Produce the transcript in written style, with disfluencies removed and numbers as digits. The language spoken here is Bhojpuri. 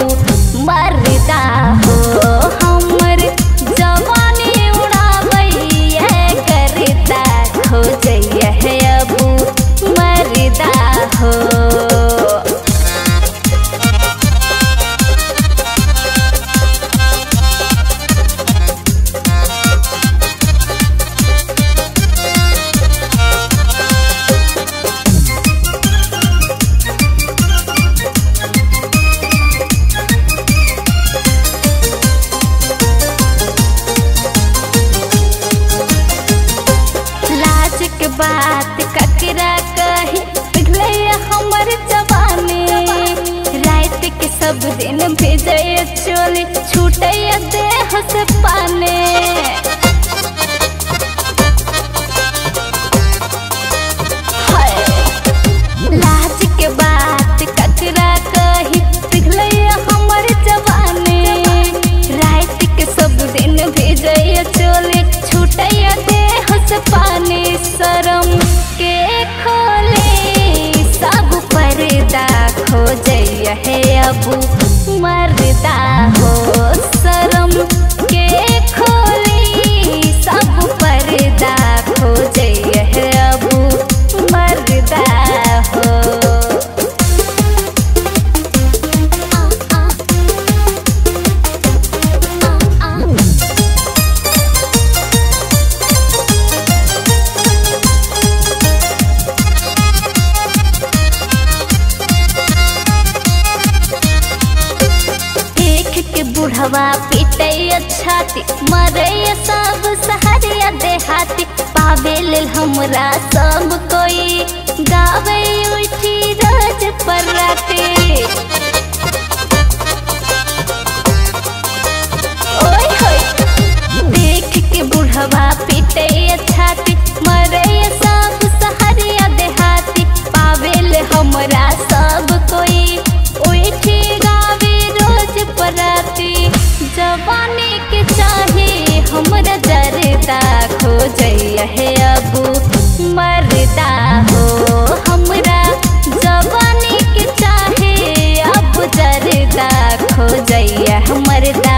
अबू मरदा हो हमर जवानी उड़ावैया करता हो जइया अबू मरदा हो। बात ककरा कही पिघले हमर जवानी रात के सब दिन भेजे चोली छूटे देह से पानी। लाज के बात ककरा कही पिघले हमर जवानी रात के सब दिन भेजे चोली छूटे देह से पानी। शरम के खोले सब पर्दा खो जइया है अबू मरदा हो। शरम के खोले सब पर्दा खो जइया है अबू मरदा हो। बुढ़वा पीटे छाती मरे सब सहरिया देहाती पावे लेल हमरा सब कोई गावे उठी रोज पर राती। ओए होए देख के बुढ़वा पीटे छाती मरे सब सहरिया देहाती पावे ले हमरा सब कोई उठी गावे रोज पर राती। जवानी के चाहे हमरा जरदा खो जइया है अबू मरदा हो। हमरा जवानी के चाहे अब जरदा खो जइया मरदा।